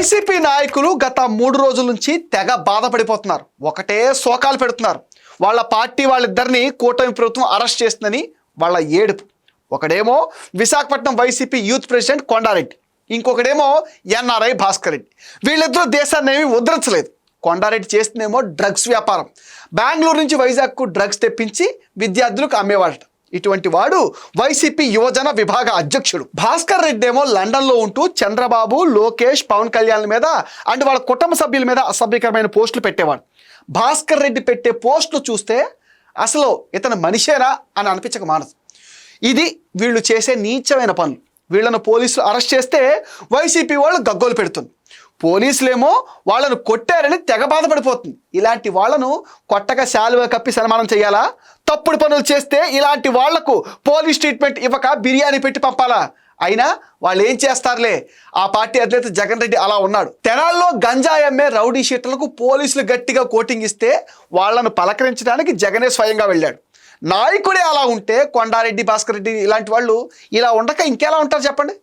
YCP నాయకులు గత 3 రోజుల నుంచి తెగ బాధపడిపోతున్నారు. ఒకటే శోకాలు పెడుతున్నారు. వాళ్ళ పార్టీ వాళ్ళిద్దరిని కూటమి ప్రభుత్వం అరెస్ట్ చేస్తుందని వాళ్ళ ఏడుపు. ఒకడేమో Visakhapatnam YCP youth president Kondareddy, ఇంకొకడేమో ఎన్ఆర్ఐ భాస్కర్ రెడ్డి. వీళ్ళిద్దరూ దేశాన్ని ఏమీ ఉద్ధరించలేదు. కొండారెడ్డి చేస్తుందేమో డ్రగ్స్ వ్యాపారం. బెంగళూరు నుంచి వైజాగ్కు డ్రగ్స్ తెప్పించి విద్యార్థులకు అమ్మేవాడట. ఇటువంటి వాడు వైసీపీ యువజన విభాగ అధ్యక్షుడు. భాస్కర్ రెడ్డి ఏమో లండన్లో ఉంటూ చంద్రబాబు, లోకేష్, పవన్ కళ్యాణ్ మీద అండ్ వాళ్ళ కుటుంబ సభ్యుల మీద అసభ్యకరమైన పోస్టులు పెట్టేవాడు. భాస్కర్ రెడ్డి పెట్టే పోస్టులు చూస్తే అసలు ఇతను మనిషేనా అని అనిపించక మానదు. ఇది వీళ్ళు చేసే నీచమైన పనులు. వీళ్ళను పోలీసులు అరెస్ట్ చేస్తే వైసీపీ వాళ్ళు గగ్గోలు పెడుతుంది. పోలీసులేమో వాళ్ళను కొట్టారని తెగ బాధపడిపోతుంది. ఇలాంటి వాళ్ళను కొట్టగా శాలువా కప్పి సన్మానం చేయాలా? తప్పుడు పనులు చేస్తే ఇలాంటి వాళ్లకు పోలీస్ ట్రీట్మెంట్ ఇవ్వక బిర్యానీ పెట్టి పంపాలా? అయినా వాళ్ళు ఏం చేస్తారులే. ఆ పార్టీ అధినేత జగన్ రెడ్డి అలా ఉన్నాడు. తెనాల్లో గంజాయి అమ్మే రౌడీ షీటర్లకు పోలీసులు గట్టిగా కోటింగ్ ఇస్తే వాళ్లను పలకరించడానికి జగనే స్వయంగా వెళ్ళాడు. నాయకుడే అలా ఉంటే కొండారెడ్డి, భాస్కర్ రెడ్డి ఇలాంటి వాళ్ళు ఇలా ఉండక ఇంకెలా ఉంటారు చెప్పండి.